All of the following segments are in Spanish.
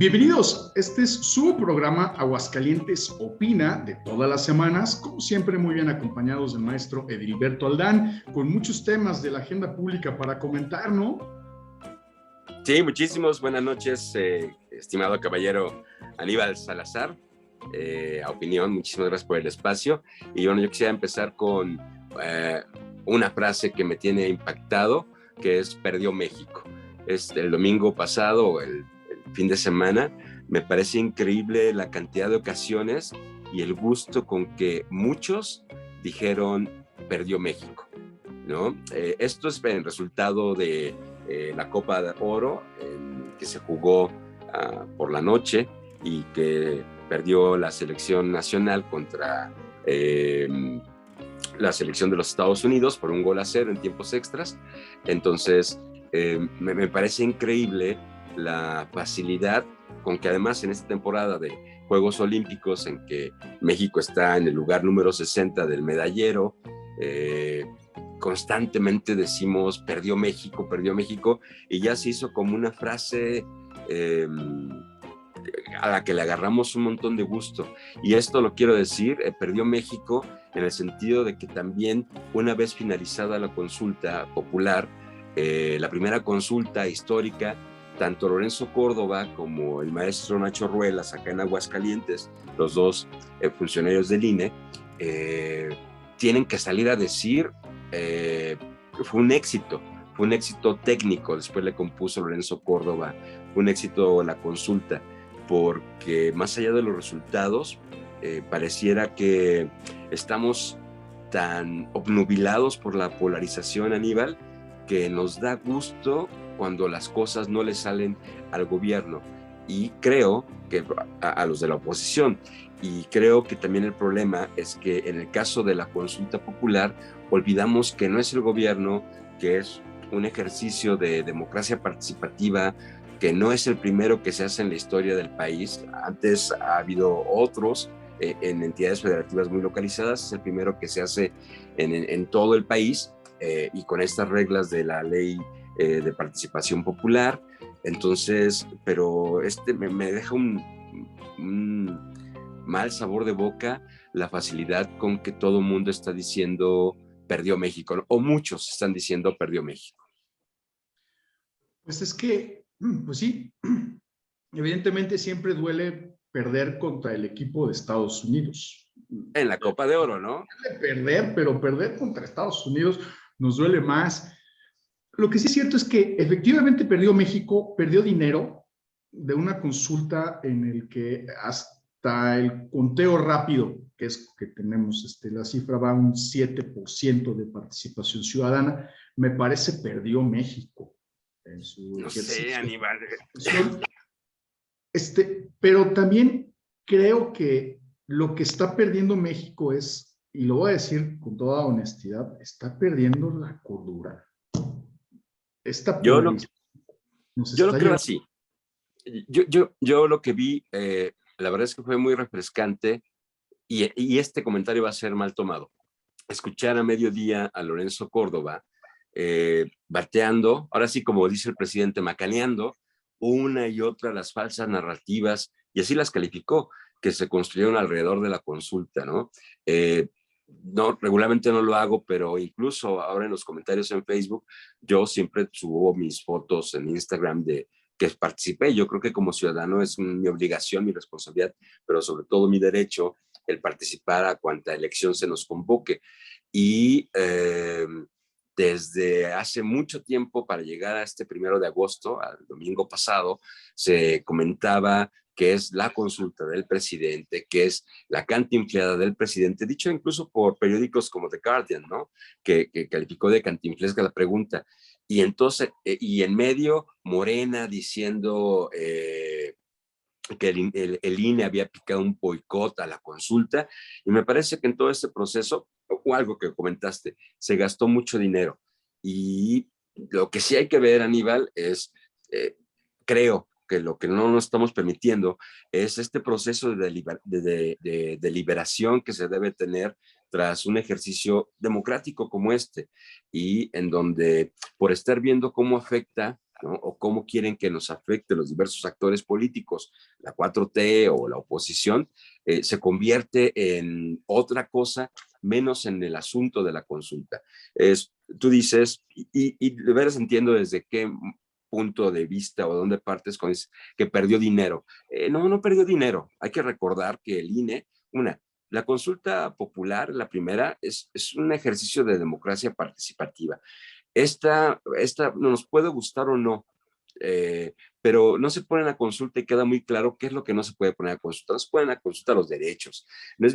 Bienvenidos, este es su programa Aguascalientes Opina de todas las semanas, como siempre muy bien acompañados del maestro Edilberto Aldán, con muchos temas de la agenda pública para comentar, ¿no? Sí, muchísimos. Buenas noches, estimado caballero Aníbal Salazar. A opinión, muchísimas gracias por el espacio. Y bueno, yo quisiera empezar con una frase que me tiene impactado, que es "perdió México". El domingo pasado, el fin de semana, me parece increíble la cantidad de ocasiones y el gusto con que muchos dijeron "perdió México", ¿no? Esto es el resultado de la Copa de Oro que se jugó por la noche y que perdió la selección nacional contra la selección de los Estados Unidos por 1-0 en tiempos extras. Entonces me parece increíble la facilidad con que, además, en esta temporada de Juegos Olímpicos, en que México está en el lugar número 60 del medallero, constantemente decimos perdió México, y ya se hizo como una frase a la que le agarramos un montón de gusto. Y esto lo quiero decir, perdió México en el sentido de que también, una vez finalizada la consulta popular, la primera consulta histórica, tanto Lorenzo Córdoba como el maestro Nacho Ruelas, acá en Aguascalientes, los dos funcionarios del INE, tienen que salir a decir fue un éxito técnico. Después le compuso Lorenzo Córdoba, fue un éxito la consulta, porque más allá de los resultados, pareciera que estamos tan obnubilados por la polarización, Aníbal, que nos da gusto cuando las cosas no le salen al gobierno, y creo que a los de la oposición. Y creo que también el problema es que en el caso de la consulta popular olvidamos que no es el gobierno, que es un ejercicio de democracia participativa, que no es el primero que se hace en la historia del país. Antes ha habido otros en entidades federativas muy localizadas. Es el primero que se hace en todo el país, y con estas reglas de la ley de participación popular. Entonces, pero me deja un mal sabor de boca la facilidad con que todo el mundo está diciendo perdió México, o muchos están diciendo perdió México. Pues es que, pues sí, evidentemente siempre duele perder contra el equipo de Estados Unidos. En la Copa de Oro, ¿no? Perder, pero perder contra Estados Unidos nos duele más. Lo que sí es cierto es que efectivamente perdió México, perdió dinero de una consulta en el que hasta el conteo rápido, que es que tenemos, la cifra va a un 7% de participación ciudadana, me parece perdió México en su no ejercicio. sé, Aníbal. Pero también creo que lo que está perdiendo México es, y lo voy a decir con toda honestidad, está perdiendo la cordura. Esta Yo lo creo así. Yo lo que vi, la verdad es que fue muy refrescante, y este comentario va a ser mal tomado. Escuchar a mediodía a Lorenzo Córdoba bateando, ahora sí, como dice el presidente, macaneando una y otra las falsas narrativas, y así las calificó, que se construyeron alrededor de la consulta, ¿no? No, regularmente no lo hago, pero incluso ahora en los comentarios en Facebook, yo siempre subo mis fotos en Instagram de que participé. Yo creo que como ciudadano es mi obligación, mi responsabilidad, pero sobre todo mi derecho, el participar a cuanta elección se nos convoque. Y desde hace mucho tiempo, para llegar a este 1 de agosto, al domingo pasado, se comentaba que es la consulta del presidente, que es la cantinfleada del presidente, dicho incluso por periódicos como The Guardian, ¿no? Que calificó de cantinflesca la pregunta. Y entonces, y en medio, Morena diciendo que el INE había aplicado un boicot a la consulta, y me parece que en todo este proceso, o algo que comentaste, se gastó mucho dinero. Y lo que sí hay que ver, Aníbal, es, creo que lo que no nos estamos permitiendo es este proceso de deliberación que se debe tener tras un ejercicio democrático como este, y en donde, por estar viendo cómo afecta ¿no? O cómo quieren que nos afecte los diversos actores políticos, la 4T o la oposición, se convierte en otra cosa menos en el asunto de la consulta. Tú dices, y de veras entiendo desde qué punto de vista o dónde partes con eso, que perdió dinero. No perdió dinero. Hay que recordar que el INE, la consulta popular, la primera, es un ejercicio de democracia participativa. Esta nos puede gustar o no, pero no se pone en la consulta y queda muy claro qué es lo que no se puede poner a consulta. No se pone en la consulta los derechos. No es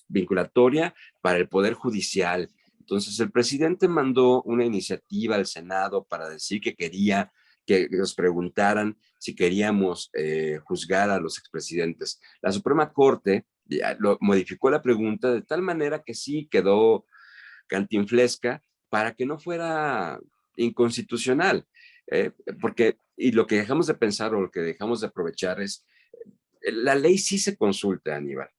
vinculatoria para el Poder Judicial. Entonces, el presidente mandó una iniciativa al Senado para decir que quería que nos preguntaran si queríamos juzgar a los expresidentes. La Suprema Corte modificó la pregunta de tal manera que sí quedó cantinflesca para que no fuera inconstitucional. Porque, y lo que dejamos de pensar o lo que dejamos de aprovechar es, la ley sí se consulta, Aníbal.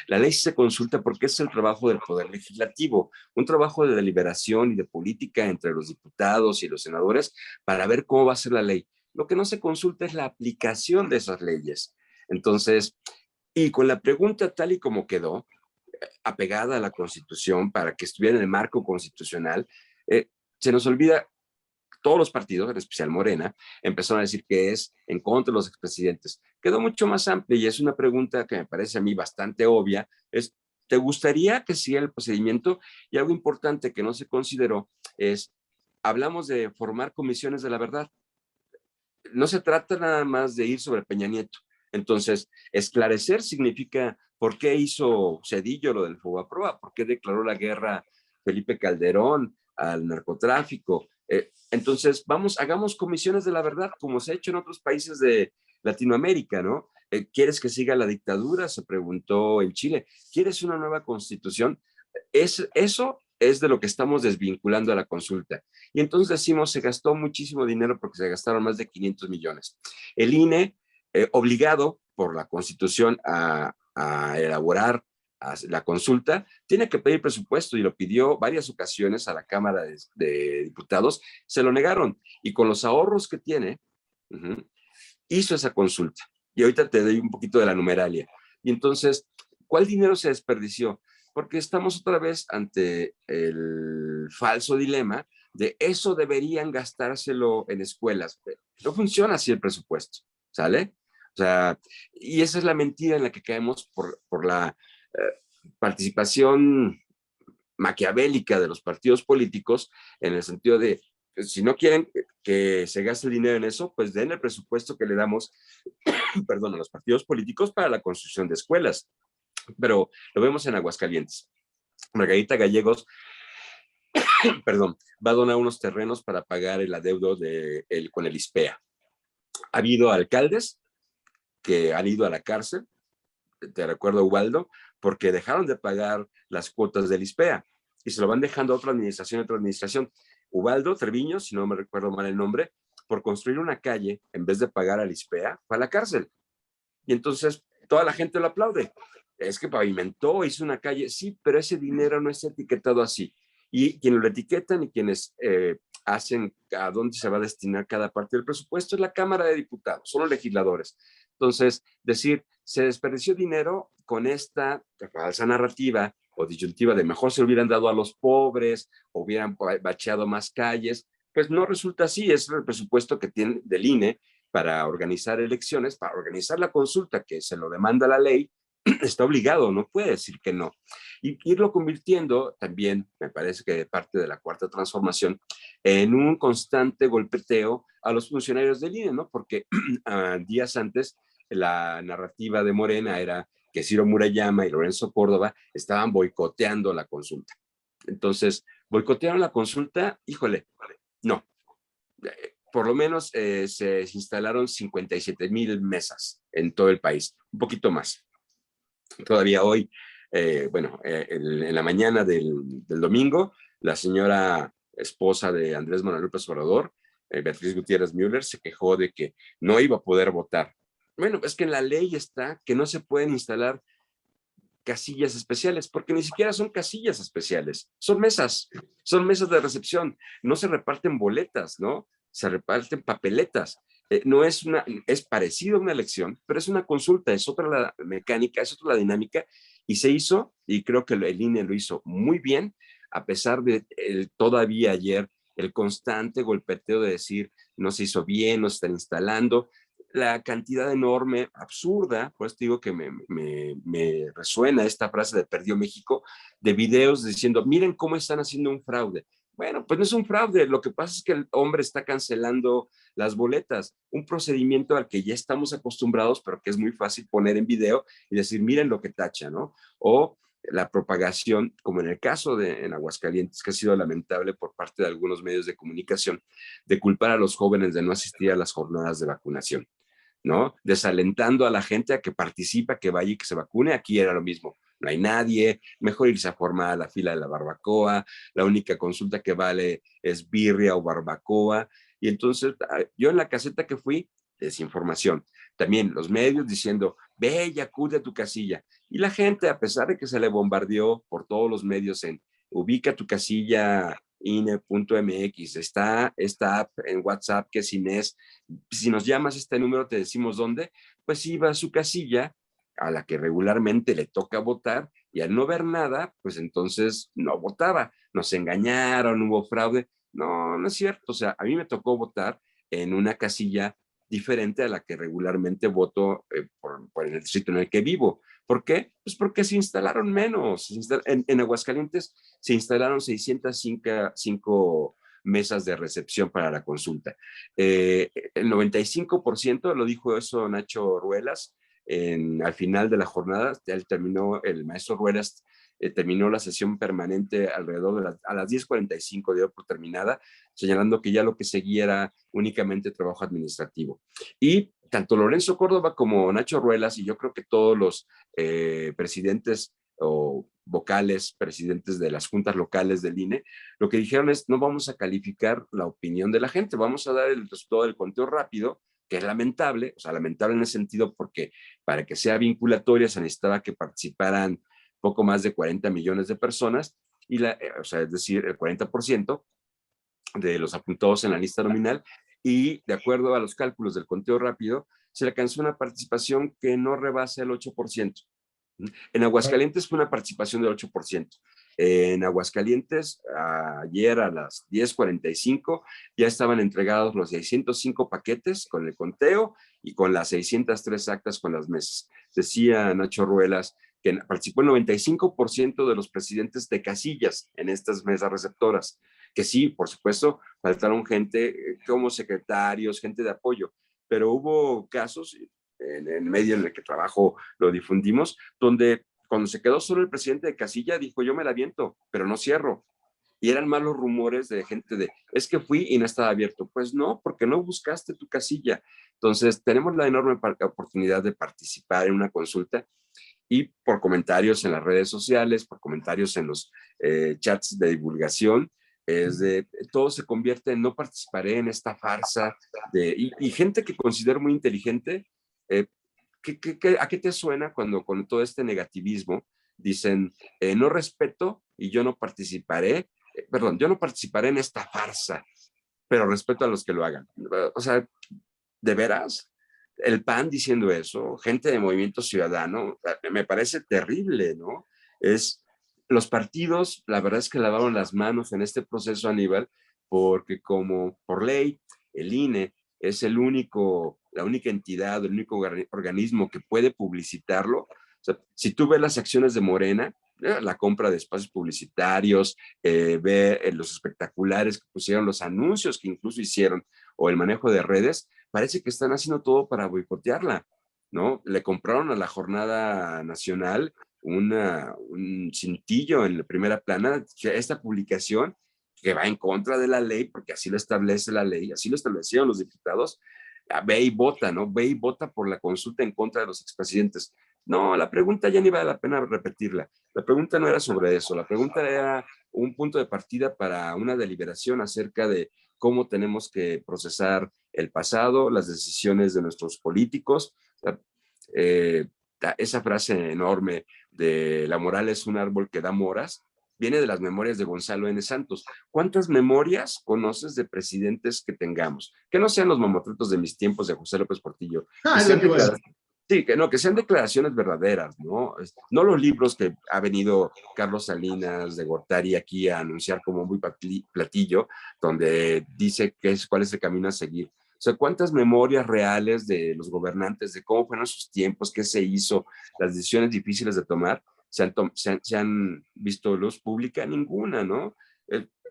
La ley sí se consulta porque es el trabajo del Poder Legislativo, un trabajo de deliberación y de política entre los diputados y los senadores para ver cómo va a ser la ley. Lo que no se consulta es la aplicación de esas leyes. Entonces, y con la pregunta tal y como quedó, apegada a la Constitución para que estuviera en el marco constitucional, se nos olvida, todos los partidos, en especial Morena, empezaron a decir que es en contra de los expresidentes. Quedó mucho más amplio y es una pregunta que me parece a mí bastante obvia, es, ¿te gustaría que siga el procedimiento? Y algo importante que no se consideró es, hablamos de formar comisiones de la verdad. No se trata nada más de ir sobre Peña Nieto. Entonces, esclarecer significa por qué hizo Cedillo lo del Fobaproa, por qué declaró la guerra Felipe Calderón al narcotráfico. Entonces, hagamos comisiones de la verdad, como se ha hecho en otros países de Latinoamérica, ¿no? ¿Quieres que siga la dictadura? Se preguntó en Chile. ¿Quieres una nueva constitución? Eso es de lo que estamos desvinculando a la consulta. Y entonces decimos, se gastó muchísimo dinero porque se gastaron más de 500 millones. El INE, obligado por la Constitución a elaborar la consulta, tiene que pedir presupuesto y lo pidió varias ocasiones a la Cámara de Diputados, se lo negaron y con los ahorros que tiene, hizo esa consulta. Y ahorita te doy un poquito de la numeralia. Y entonces, ¿cuál dinero se desperdició? Porque estamos otra vez ante el falso dilema de eso deberían gastárselo en escuelas. No funciona así el presupuesto, ¿sale? O sea, y esa es la mentira en la que caemos por la participación maquiavélica de los partidos políticos, en el sentido de, si no quieren que se gaste el dinero en eso, pues den el presupuesto que le damos, perdón, a los partidos políticos para la construcción de escuelas. Pero lo vemos en Aguascalientes. Margarita Gallegos, perdón, va a donar unos terrenos para pagar el adeudo con el ISPEA. Ha habido alcaldes que han ido a la cárcel, te recuerdo, Ubaldo, porque dejaron de pagar las cuotas del ISPEA y se lo van dejando a otra administración. Ubaldo Treviño, si no me recuerdo mal el nombre, por construir una calle, en vez de pagar al ISPEA, fue a la cárcel. Y entonces toda la gente lo aplaude. Es que pavimentó, hizo una calle, sí, pero ese dinero no es etiquetado así. Y quienes lo etiquetan y quienes hacen a dónde se va a destinar cada parte del presupuesto es la Cámara de Diputados, son los legisladores. Entonces, decir, se desperdició dinero con esta falsa narrativa o disyuntiva de mejor se hubieran dado a los pobres, o hubieran bacheado más calles, pues no resulta así, es el presupuesto que tiene del INE para organizar elecciones, para organizar la consulta que se lo demanda la ley, está obligado, no puede decir que no. Y irlo convirtiendo también, me parece que parte de la cuarta transformación, en un constante golpeteo a los funcionarios del INE, ¿no? Porque días antes la narrativa de Morena era que Ciro Murayama y Lorenzo Córdoba estaban boicoteando la consulta. Entonces, boicotearon la consulta, híjole, no. Por lo menos se instalaron 57,000 mesas en todo el país, un poquito más. Todavía hoy, en la mañana del domingo, la señora esposa de Andrés Manuel López Obrador, Beatriz Gutiérrez Müller, se quejó de que no iba a poder votar. Bueno, es que en la ley está que no se pueden instalar casillas especiales, porque ni siquiera son casillas especiales, son mesas de recepción, no se reparten boletas, ¿no? se reparten papeletas. No es una, es parecido a una elección, pero es una consulta, es otra la mecánica, es otra la dinámica, y se hizo, y creo que el INE lo hizo muy bien, a pesar de todavía ayer el constante golpeteo de decir no se hizo bien, no se están instalando, la cantidad enorme, absurda, pues digo que me resuena esta frase de perdió México, de videos diciendo, miren cómo están haciendo un fraude. Bueno, pues no es un fraude, lo que pasa es que el hombre está cancelando las boletas, un procedimiento al que ya estamos acostumbrados, pero que es muy fácil poner en video y decir, miren lo que tacha, ¿no? O la propagación, como en el caso de en Aguascalientes, que ha sido lamentable por parte de algunos medios de comunicación, de culpar a los jóvenes de no asistir a las jornadas de vacunación, ¿no? Desalentando a la gente a que participe, que vaya y que se vacune. Aquí era lo mismo. No hay nadie, mejor irse a formar a la fila de la barbacoa, la única consulta que vale es birria o barbacoa. Y entonces yo en la caseta que fui, desinformación. También los medios diciendo, ve y acude a tu casilla. Y la gente, a pesar de que se le bombardeó por todos los medios en ubica tu casilla INE.mx, está esta app en WhatsApp que es Inés, si nos llamas a este número te decimos dónde, pues iba a su casilla a la que regularmente le toca votar y al no ver nada, pues entonces no votaba. Nos engañaron, hubo fraude. No, no es cierto. O sea, a mí me tocó votar en una casilla diferente a la que regularmente voto por el distrito en el que vivo. ¿Por qué? Pues porque se instalaron menos. En Aguascalientes se instalaron 605 mesas de recepción para la consulta. El 95%, lo dijo eso Nacho Ruelas, al final de la jornada, él terminó, el maestro Ruelas terminó la sesión permanente alrededor de a las 10:45 dio por terminada, señalando que ya lo que seguía era únicamente trabajo administrativo. Y tanto Lorenzo Córdoba como Nacho Ruelas, y yo creo que todos los presidentes o vocales, presidentes de las juntas locales del INE, lo que dijeron es, no vamos a calificar la opinión de la gente, vamos a dar el resultado del conteo rápido, que es lamentable, o sea, lamentable en el sentido porque para que sea vinculatoria se necesitaba que participaran poco más de 40 millones de personas, o sea, es decir, el 40% de los apuntados en la lista nominal, y de acuerdo a los cálculos del conteo rápido, se alcanzó una participación que no rebasa el 8%. En Aguascalientes fue una participación del 8%. En Aguascalientes, ayer a las 10:45, ya estaban entregados los 605 paquetes con el conteo y con las 603 actas con las mesas. Decía Nacho Ruelas que participó el 95% de los presidentes de casillas en estas mesas receptoras, que sí, por supuesto, faltaron gente como secretarios, gente de apoyo, pero hubo casos, en el medio en el que trabajo lo difundimos, donde cuando se quedó solo el presidente de casilla dijo yo me la aviento, pero no cierro. Y eran malos rumores de gente de, es que fui y no estaba abierto. Pues no, porque no buscaste tu casilla. Entonces, tenemos la enorme oportunidad de participar en una consulta y por comentarios en las redes sociales, por comentarios en los chats de divulgación, es de, todo se convierte en no participaré en esta farsa y gente que considero muy inteligente. eh, ¿A qué te suena cuando con todo este negativismo dicen no respeto y yo no participaré, perdón, yo no participaré en esta farsa, pero respeto a los que lo hagan? O sea, ¿de veras? El PAN diciendo eso, gente de Movimiento Ciudadano, me parece terrible, ¿no? Es, los partidos, la verdad es que lavaron las manos en este proceso, Aníbal, porque como por ley, el INE es la única entidad, el único organismo que puede publicitarlo. O sea, si tú ves las acciones de Morena, la compra de espacios publicitarios, ver los espectaculares que pusieron, los anuncios que incluso hicieron, o el manejo de redes, parece que están haciendo todo para boicotearla, ¿no? Le compraron a la Jornada Nacional un cintillo en la primera plana, esta publicación que va en contra de la ley, porque así lo establece la ley, así lo establecieron los diputados, ve y vota, ¿no? Ve y vota por la consulta en contra de los expresidentes. No, la pregunta ya ni vale la pena repetirla. La pregunta no era sobre eso, la pregunta era un punto de partida para una deliberación acerca de cómo tenemos que procesar el pasado, las decisiones de nuestros políticos. Eh, esa frase enorme de la moral es un árbol que da moras, viene de las memorias de Gonzalo N. Santos. ¿Cuántas memorias conoces de presidentes que tengamos? Que no sean los mamotretos de mis tiempos de José López Portillo, que Es lo sean que iba a decir. declaraciones. Sí, que no, que sean declaraciones verdaderas, ¿no? No los libros que ha venido Carlos Salinas de Gortari aquí a anunciar como muy platillo, donde dice cuál es el camino a seguir. O sea, cuántas memorias reales de los gobernantes, de cómo fueron sus tiempos, qué se hizo, las decisiones difíciles de tomar, se han visto luz pública, ninguna, ¿no?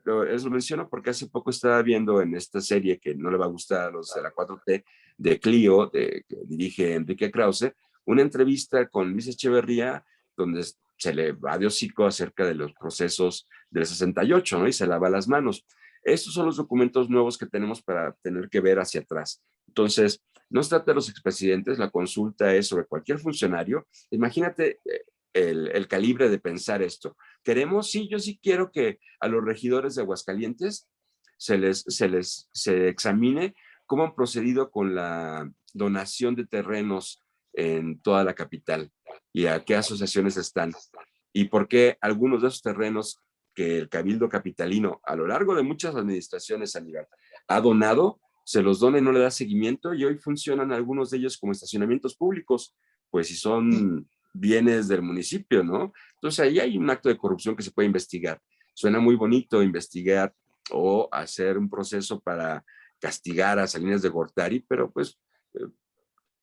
Lo menciono porque hace poco estaba viendo en esta serie que no le va a gustar a los de la 4T, de Clio, que dirige Enrique Krause, una entrevista con Luis Echeverría, donde se le va de hocico acerca de los procesos del 68, ¿no? Y se lava las manos. Estos son los documentos nuevos que tenemos para tener que ver hacia atrás. Entonces, no se trata de los expresidentes, la consulta es sobre cualquier funcionario. Imagínate el calibre de pensar esto. ¿Queremos? Sí, yo sí quiero que a los regidores de Aguascalientes se examine cómo han procedido con la donación de terrenos en toda la capital y a qué asociaciones están y por qué algunos de esos terrenos que el Cabildo Capitalino a lo largo de muchas administraciones ha donado, se los dona y no le da seguimiento y hoy funcionan algunos de ellos como estacionamientos públicos, pues si son bienes del municipio, ¿no? Entonces ahí hay un acto de corrupción que se puede investigar. Suena muy bonito investigar o hacer un proceso para castigar a Salinas de Gortari, pero pues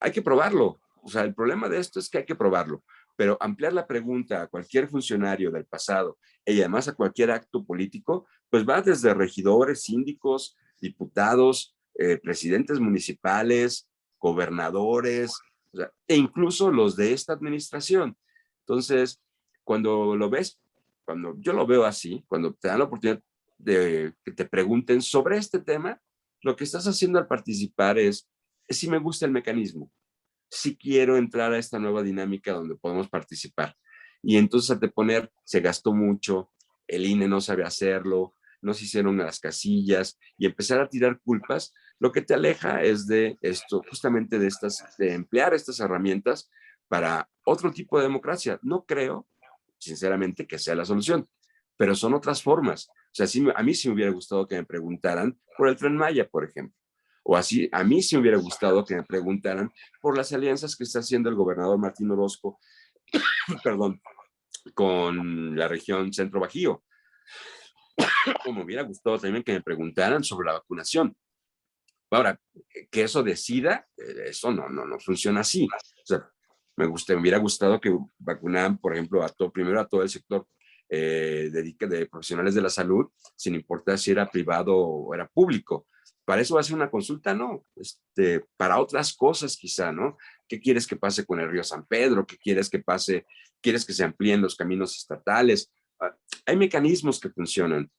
hay que probarlo. O sea, el problema de esto es que hay que probarlo, pero ampliar la pregunta a cualquier funcionario del pasado y además a cualquier acto político, pues va desde regidores, síndicos, diputados, presidentes municipales, gobernadores, o sea, e incluso los de esta administración. Entonces, cuando lo ves, cuando yo lo veo así, cuando te dan la oportunidad de que te pregunten sobre este tema, lo que estás haciendo al participar es si me gusta el mecanismo, si quiero entrar a esta nueva dinámica donde podemos participar. Y entonces al te poner, se gastó mucho, el INE no sabe hacerlo, no se hicieron las casillas y empezar a tirar culpas, lo que te aleja es de esto, justamente de emplear estas herramientas para otro tipo de democracia. No creo, sinceramente, que sea la solución, pero son otras formas. O sea, a mí sí me hubiera gustado que me preguntaran por el Tren Maya, por ejemplo. O así, a mí sí me hubiera gustado que me preguntaran por las alianzas que está haciendo el gobernador Martín Orozco, perdón, con la región Centro Bajío. O me hubiera gustado también que me preguntaran sobre la vacunación. Ahora, que eso decida, eso no funciona así. O sea, me hubiera gustado que vacunaran, por ejemplo, primero a todo el sector de profesionales de la salud, sin importar si era privado o era público. Para eso va a ser una consulta, no, para otras cosas quizá, ¿no? ¿Qué quieres que pase con el río San Pedro? ¿Qué quieres que pase? ¿Quieres que se amplíen los caminos estatales? Hay mecanismos que funcionan.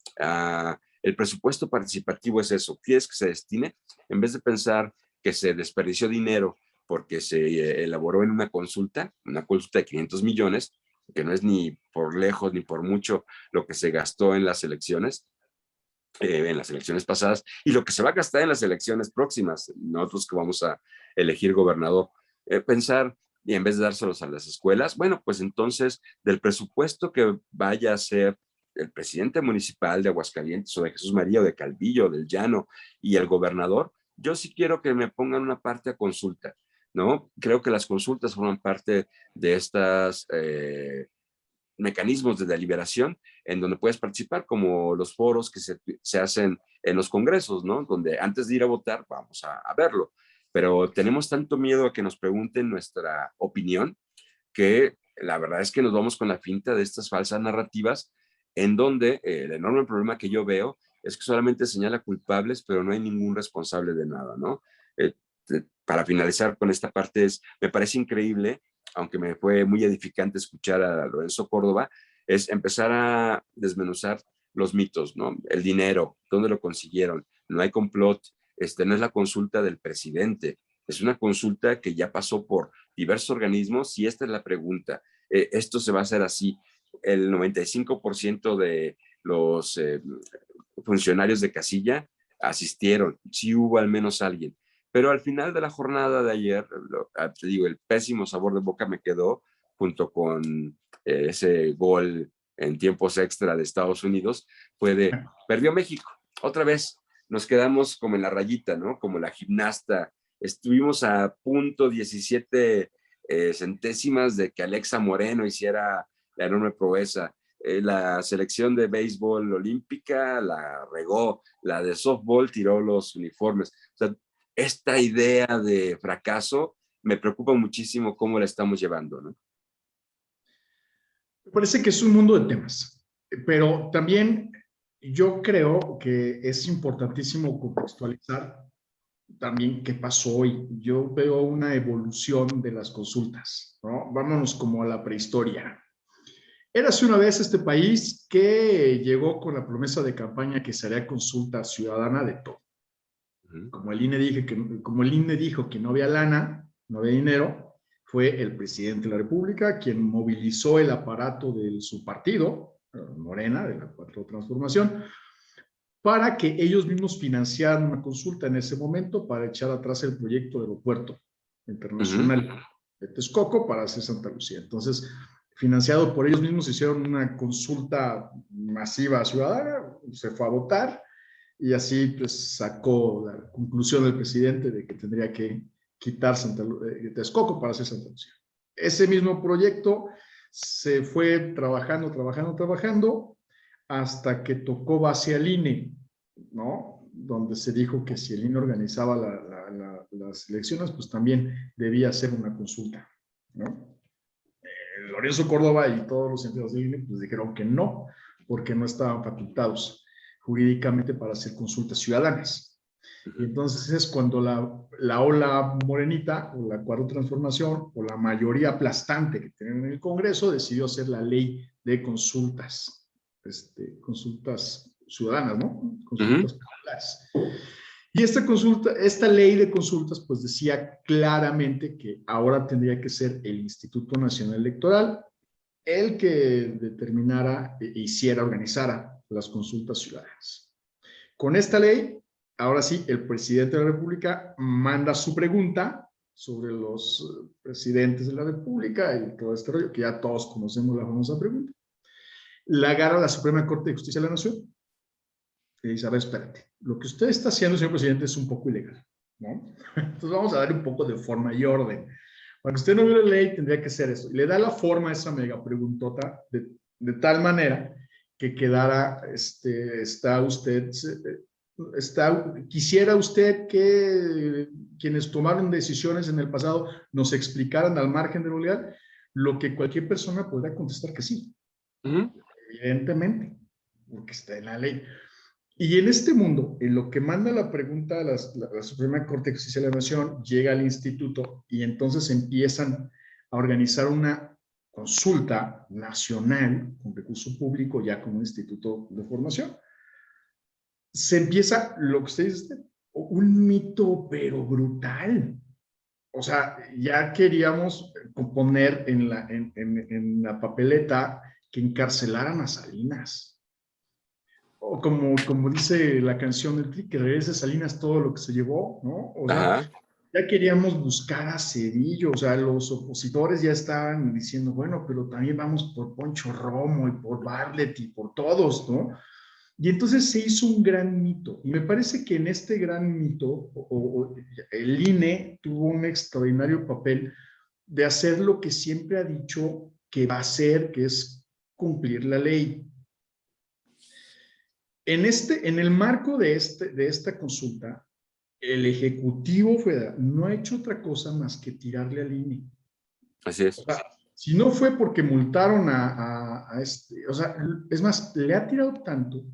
El presupuesto participativo es eso. ¿Quieres que se destine? En vez de pensar que se desperdició dinero porque se elaboró en una consulta de 500 millones, que no es ni por lejos ni por mucho lo que se gastó en las elecciones pasadas y lo que se va a gastar en las elecciones próximas, nosotros que vamos a elegir gobernador. Pensar, y en vez de dárselos a las escuelas, bueno, pues entonces del presupuesto que vaya a ser el presidente municipal de Aguascalientes o de Jesús María o de Calvillo, del Llano y el gobernador, yo sí quiero que me pongan una parte a consulta, ¿no? Creo que las consultas forman parte de estas mecanismos de deliberación en donde puedes participar, como los foros que se hacen en los congresos, ¿no? Donde antes de ir a votar, vamos a verlo. Pero tenemos tanto miedo a que nos pregunten nuestra opinión que la verdad es que nos vamos con la finta de estas falsas narrativas en donde el enorme problema que yo veo es que solamente señala culpables, pero no hay ningún responsable de nada, ¿no? Eh, para finalizar con esta parte, me parece increíble, aunque me fue muy edificante escuchar a Lorenzo Córdoba, es empezar a desmenuzar los mitos, ¿no? El dinero, ¿dónde lo consiguieron? No hay complot, no es la consulta del presidente, es una consulta que ya pasó por diversos organismos y esta es la pregunta. Esto se va a hacer así. El 95% de los funcionarios de casilla asistieron, sí hubo al menos alguien, pero al final de la jornada de ayer, te digo, el pésimo sabor de boca me quedó junto con ese gol en tiempos extra de Estados Unidos, perdió México. Otra vez nos quedamos como en la rayita, ¿no? Como la gimnasta. Estuvimos a punto 17 centésimas de que Alexa Moreno hiciera la enorme proeza. La selección de béisbol olímpica la regó, la de softball tiró los uniformes. O sea, esta idea de fracaso me preocupa muchísimo cómo la estamos llevando, ¿no? Me parece que es un mundo de temas, pero también yo creo que es importantísimo contextualizar también qué pasó hoy. Yo veo una evolución de las consultas, ¿no? Vámonos como a la prehistoria. Érase una vez este país que llegó con la promesa de campaña que se haría consulta ciudadana de todo. Como el INE dijo que no había lana, no había dinero, fue el presidente de la República quien movilizó el aparato de su partido, Morena, de la Cuarta Transformación, para que ellos mismos financiaran una consulta en ese momento para echar atrás el proyecto de aeropuerto internacional de Texcoco para hacer Santa Lucía. Entonces, financiado por ellos mismos, hicieron una consulta masiva ciudadana, se fue a votar y así pues sacó la conclusión del presidente de que tendría que quitar Texcoco para hacer Santa Lucía. Ese mismo proyecto se fue trabajando hasta que tocó base al INE, ¿no? Donde se dijo que si el INE organizaba las elecciones, pues también debía hacer una consulta, ¿no? Lorenzo Córdoba y todos los científicos del INE pues dijeron que no, porque no estaban facultados jurídicamente para hacer consultas ciudadanas. Y entonces es cuando la ola morenita, o la Cuarta Transformación, o la mayoría aplastante que tienen en el Congreso, decidió hacer la ley de consultas, consultas ciudadanas, ¿no? Consultas populares. Y esta ley de consultas, pues decía claramente que ahora tendría que ser el Instituto Nacional Electoral el que determinara, organizara las consultas ciudadanas. Con esta ley, ahora sí, el presidente de la República manda su pregunta sobre los presidentes de la República y todo este rollo, que ya todos conocemos la famosa pregunta. La agarra la Suprema Corte de Justicia de la Nación y dice, a ver, espérate, lo que usted está haciendo, señor presidente, es un poco ilegal, ¿no? Entonces vamos a dar un poco de forma y orden. Para que usted no vea la ley, tendría que ser eso. Y le da la forma a esa mega preguntota de tal manera que quedara, quisiera usted que quienes tomaron decisiones en el pasado nos explicaran al margen de lo legal, lo que cualquier persona podrá contestar que sí. Evidentemente, porque está en la ley. Y en este mundo, en lo que manda la pregunta a la Suprema Corte de Justicia de la Nación, llega al instituto y entonces empiezan a organizar una consulta nacional con recurso público ya como instituto de formación. Se empieza lo que usted dice, un mito pero brutal. O sea, ya queríamos poner en la papeleta que encarcelaran a Salinas. O como dice la canción del Tri, que regrese Salinas todo lo que se llevó, ¿no? O sea, ya queríamos buscar a Cedillo, o sea, los opositores ya estaban diciendo, bueno, pero también vamos por Poncho Romo y por Bartlett y por todos, ¿no? Y entonces se hizo un gran mito. Y me parece que en este gran mito, el INE tuvo un extraordinario papel de hacer lo que siempre ha dicho que va a hacer, que es cumplir la ley. En el marco de esta consulta, el Ejecutivo Federal no ha hecho otra cosa más que tirarle al INE. Así es. O sea, si no fue porque multaron o sea, es más, le ha tirado tanto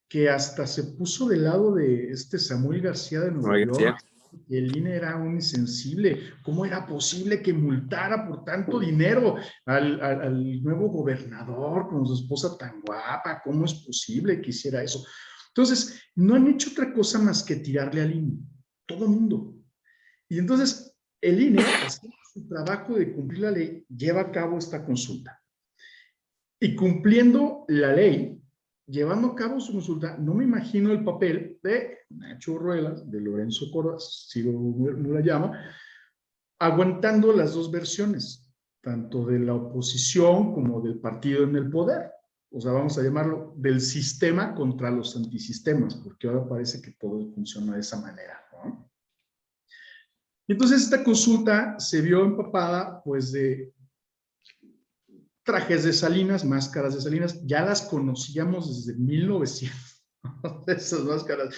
que hasta se puso del lado de Samuel García de Nueva York. El INE era un insensible. ¿Cómo era posible que multara por tanto dinero al nuevo gobernador con su esposa tan guapa? ¿Cómo es posible que hiciera eso? Entonces, no han hecho otra cosa más que tirarle al INE. Todo el mundo. Y entonces, el INE, haciendo su trabajo de cumplir la ley, lleva a cabo esta consulta. Y cumpliendo la ley, llevando a cabo su consulta, no me imagino el papel de Nacho Ruelas, de Lorenzo Córdoba, sigo no la llama, aguantando las dos versiones, tanto de la oposición como del partido en el poder, o sea, vamos a llamarlo, del sistema contra los antisistemas, porque ahora parece que todo funciona de esa manera, ¿no? Y entonces esta consulta se vio empapada, pues, de trajes de Salinas, máscaras de Salinas, ya las conocíamos desde 1900, esas máscaras.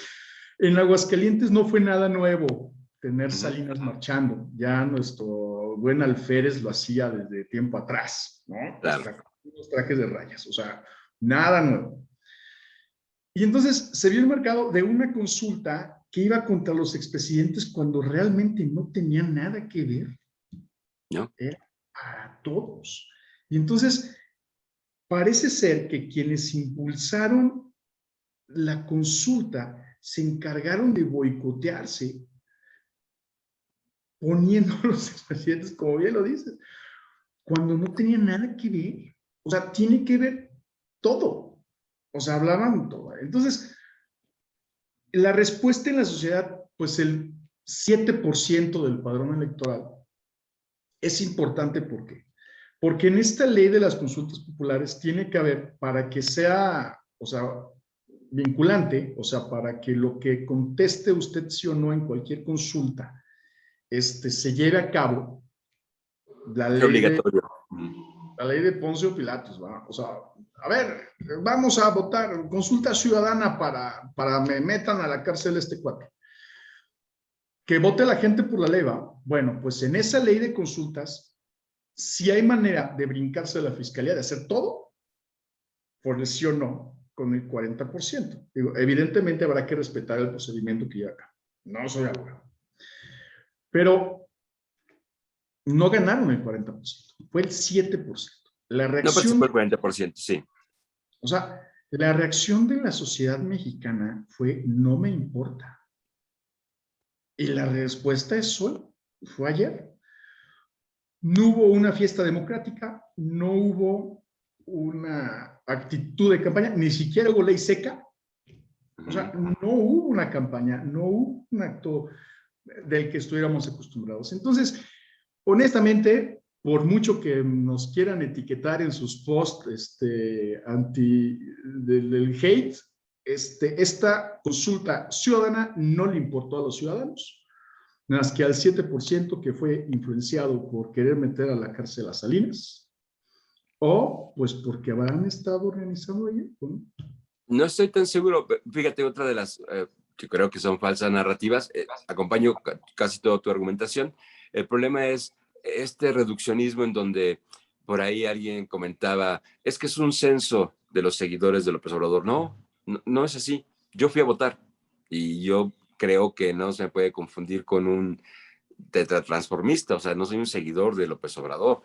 En Aguascalientes no fue nada nuevo tener Salinas marchando, ya nuestro buen alférez lo hacía desde tiempo atrás, ¿no? Claro. Los trajes de rayas, o sea, nada nuevo. Y entonces se vio el mercado de una consulta que iba contra los expresidentes cuando realmente no tenían nada que ver. ¿No? Era para todos. Y entonces parece ser que quienes impulsaron la consulta se encargaron de boicotearse, poniendo a los expresidentes, como bien lo dices, cuando no tenía nada que ver. O sea, tiene que ver todo. O sea, hablaban todo. Entonces, la respuesta en la sociedad, pues el 7% del padrón electoral es importante. ¿Por qué? Porque en esta ley de las consultas populares tiene que haber, para que sea, o sea, vinculante, o sea, para que lo que conteste usted sí o no en cualquier consulta, se lleve a cabo, la Es ley de, obligatorio. la ley de Poncio Pilatos, ¿va? O sea, a ver, vamos a votar, consulta ciudadana para me metan a la cárcel este cuatro. Que vote la gente por la ley, ¿va? Bueno, pues en esa ley de consultas, si hay manera de brincarse a la fiscalía, de hacer todo, por el sí o no, con el 40%. Digo, evidentemente habrá que respetar el procedimiento que lleva acá. No soy abogado. Pero no ganaron el 40%, fue el 7%. La No participó el reacción, 40%, sí. o sea, la reacción de la sociedad mexicana fue: no me importa. Y la respuesta es hoy, fue ayer. No hubo una fiesta democrática, no hubo una actitud de campaña, ni siquiera hubo ley seca. O sea, no hubo una campaña, no hubo un acto del que estuviéramos acostumbrados. Entonces, honestamente, por mucho que nos quieran etiquetar en sus posts del hate, esta consulta ciudadana no le importó a los ciudadanos, más que al 7% que fue influenciado por querer meter a la cárcel a Salinas, o pues porque habrán estado organizando ahí, ¿no? No estoy tan seguro. Fíjate, otra de las que creo que son falsas narrativas, acompaño casi toda tu argumentación. El problema es este reduccionismo en donde por ahí alguien comentaba, es que es un censo de los seguidores de López Obrador. No, no, no es así. Yo fui a votar y yo creo que no se me puede confundir con un tetratransformista, o sea, no soy un seguidor de López Obrador.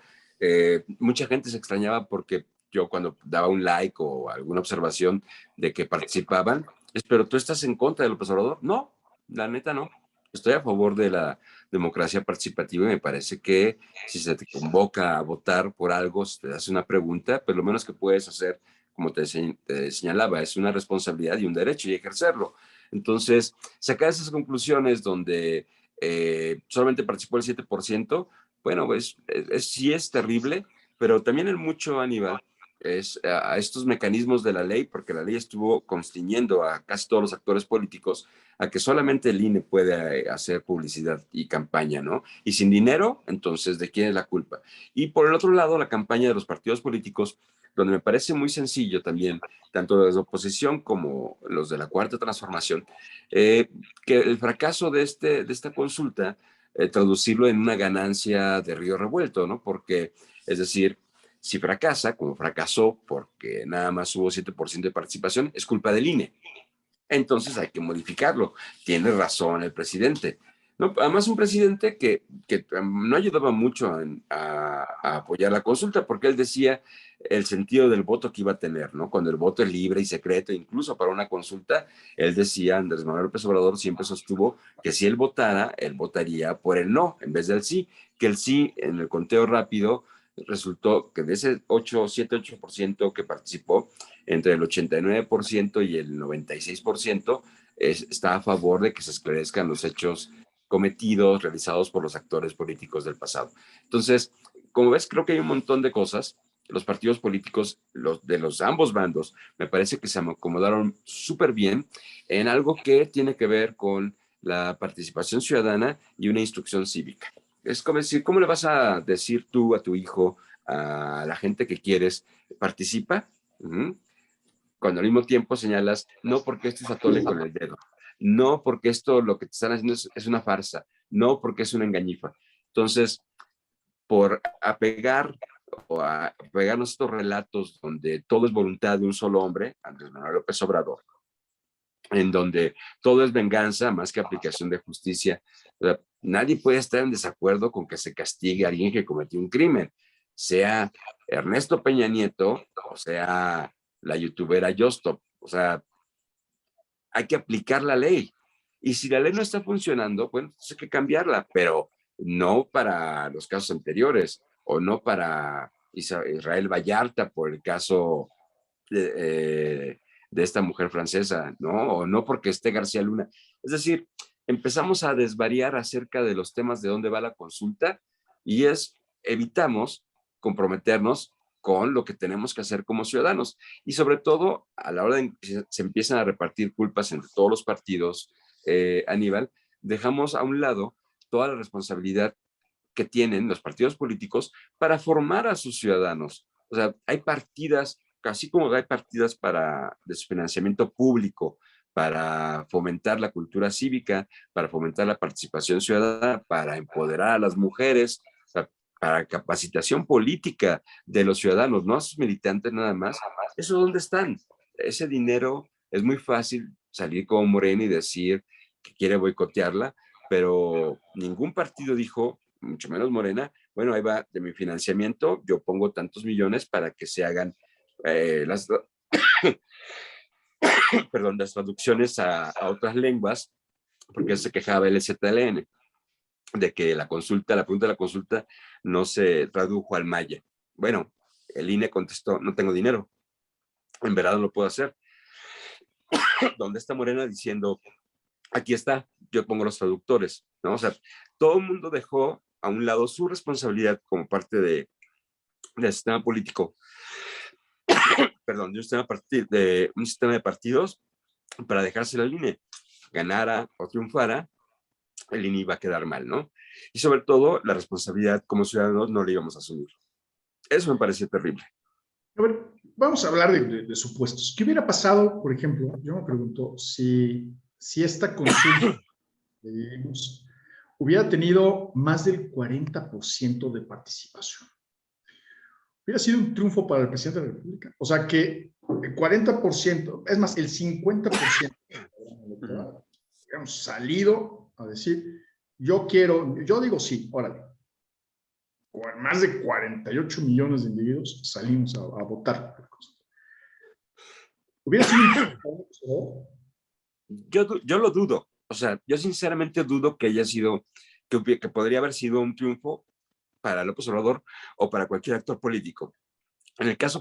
Mucha gente se extrañaba porque yo cuando daba un like o alguna observación de que participaban, pero tú estás en contra de López Obrador. No, la neta no. Estoy a favor de la democracia participativa y me parece que si se te convoca a votar por algo, si te hace una pregunta, pues lo menos que puedes hacer, como te señalaba, es una responsabilidad y un derecho y ejercerlo. Entonces, sacar esas conclusiones donde solamente participó el 7%, bueno, pues sí es terrible, pero también el mucho, Aníbal, es a estos mecanismos de la ley, porque la ley estuvo constriñendo a casi todos los actores políticos a que solamente el INE puede hacer publicidad y campaña, ¿no? Y sin dinero, entonces, ¿de quién es la culpa? Y por el otro lado, la campaña de los partidos políticos, donde me parece muy sencillo también, tanto de la oposición como los de la Cuarta Transformación, que el fracaso de esta consulta, traducirlo en una ganancia de río revuelto, ¿no? Porque, es decir, si fracasa, como fracasó porque nada más hubo 7% de participación, es culpa del INE. Entonces hay que modificarlo. Tiene razón el presidente. No, además, un presidente que no ayudaba mucho a apoyar la consulta, porque él decía el sentido del voto que iba a tener, ¿no? Cuando el voto es libre y secreto, incluso para una consulta, él decía, Andrés Manuel López Obrador siempre sostuvo que si él votara, él votaría por el no en vez del sí, que el sí en el conteo rápido resultó que de ese 7-8% que participó, entre el 89% y el 96% está a favor de que se esclarezcan los hechos cometidos, realizados por los actores políticos del pasado. Entonces, como ves, creo que hay un montón de cosas los partidos políticos de los ambos bandos, me parece que se acomodaron súper bien en algo que tiene que ver con la participación ciudadana y una instrucción cívica. Es como decir, ¿cómo le vas a decir tú a tu hijo, a la gente que quieres, participa? Cuando al mismo tiempo señalas, no porque esto es atole con el dedo, no porque esto lo que te están haciendo es una farsa, no porque es una engañifa. Entonces, por apegar o a pegarnos estos relatos donde todo es voluntad de un solo hombre, Andrés Manuel López Obrador, en donde todo es venganza más que aplicación de justicia. O sea, nadie puede estar en desacuerdo con que se castigue a alguien que cometió un crimen, sea Ernesto Peña Nieto o sea la youtubera Yostop. O sea, hay que aplicar la ley. Y si la ley no está funcionando, bueno, pues hay que cambiarla, pero no para los casos anteriores o no para Israel Vallarta por el caso de esta mujer francesa, ¿no? O no porque esté García Luna. Es decir, empezamos a desvariar acerca de los temas de dónde va la consulta y evitamos comprometernos con lo que tenemos que hacer como ciudadanos. Y sobre todo, a la hora de que se empiezan a repartir culpas entre todos los partidos, Aníbal, dejamos a un lado toda la responsabilidad que tienen los partidos políticos para formar a sus ciudadanos. O sea, hay partidas, así como hay partidas para de su financiamiento público, para fomentar la cultura cívica, para fomentar la participación ciudadana, para empoderar a las mujeres, para capacitación política de los ciudadanos, no a sus militantes nada más. ¿Eso dónde están? Ese dinero es muy fácil salir como Morena y decir que quiere boicotearla, pero ningún partido dijo, mucho menos Morena, bueno, ahí va de mi financiamiento, yo pongo tantos millones para que se hagan las, perdón, las traducciones a otras lenguas, porque se quejaba el ZLN de que la pregunta de la consulta no se tradujo al maya. Bueno, el INE contestó, no tengo dinero, en verdad no lo puedo hacer. ¿Dónde está Morena diciendo, aquí está, yo pongo los traductores? ¿No? O sea, todo el mundo dejó a un lado su responsabilidad como parte del sistema político, perdón, de un sistema de partidos para dejárselo al INE. Ganara o triunfara, el INE iba a quedar mal, ¿no? Y sobre todo, la responsabilidad como ciudadanos no la íbamos a asumir. Eso me pareció terrible. A ver, vamos a hablar de supuestos. ¿Qué hubiera pasado, por ejemplo? Yo me pregunto si esta consulta hubiera tenido más del 40% de participación. Hubiera sido un triunfo para el presidente de la República. O sea que el 40%, es más, el 50% hubiéramos salido a decir, yo digo sí, órale. Con más de 48 millones de individuos salimos a votar. Hubiera sido un... Yo lo dudo. O sea, yo sinceramente dudo que haya sido, que podría haber sido un triunfo para López Obrador o para cualquier actor político. En el caso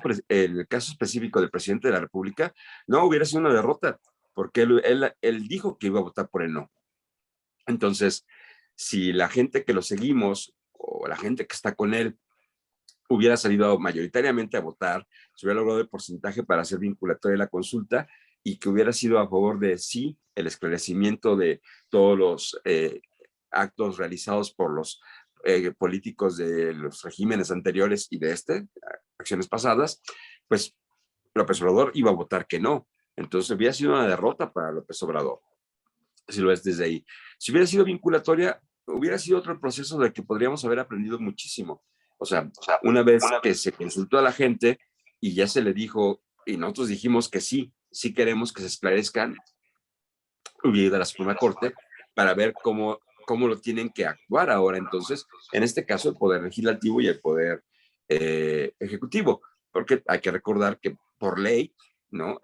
específico del presidente de la República, no hubiera sido una derrota, porque él dijo que iba a votar por el no. Entonces, si la gente que lo seguimos o la gente que está con él hubiera salido mayoritariamente a votar, se hubiera logrado el porcentaje para hacer vinculatoria la consulta y que hubiera sido a favor de sí el esclarecimiento de todos los actos realizados por los políticos de los regímenes anteriores y de acciones pasadas, pues López Obrador iba a votar que no. Entonces hubiera sido una derrota para López Obrador, si lo es desde ahí. Si hubiera sido vinculatoria, hubiera sido otro proceso del que podríamos haber aprendido muchísimo. O sea, una vez que se consultó a la gente y ya se le dijo, y nosotros dijimos que sí, sí queremos que se esclarezcan, hubiera ido a la Suprema Corte para ver cómo lo tienen que actuar ahora. Entonces, en este caso, el Poder Legislativo y el Poder Ejecutivo, porque hay que recordar que por ley, ¿no?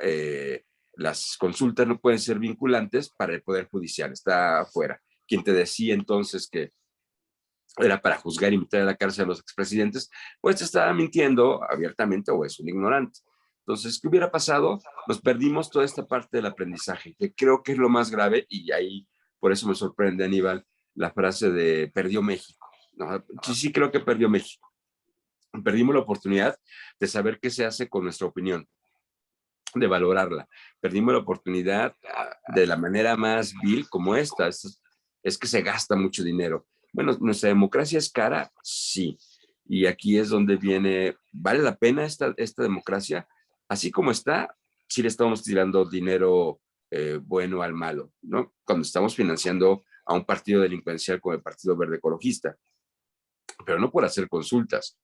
Las consultas no pueden ser vinculantes para el Poder Judicial, está afuera. Quien te decía entonces que era para juzgar y meter a la cárcel a los expresidentes, pues te estaba mintiendo abiertamente o es un ignorante. Entonces, ¿qué hubiera pasado? Nos perdimos toda esta parte del aprendizaje, que creo que es lo más grave, y ahí por eso me sorprende, Aníbal, la frase de perdió México. ¿No? Sí, sí creo que perdió México. Perdimos la oportunidad de saber qué se hace con nuestra opinión, de valorarla. Perdimos la oportunidad de la manera más vil como esta. Es que se gasta mucho dinero. Bueno, nuestra democracia es cara, sí. Y aquí es donde viene, ¿vale la pena esta democracia? Así como está, sí le estamos tirando dinero bueno al malo, ¿no? Cuando estamos financiando a un partido delincuencial como el Partido Verde Ecologista, pero no por hacer consultas.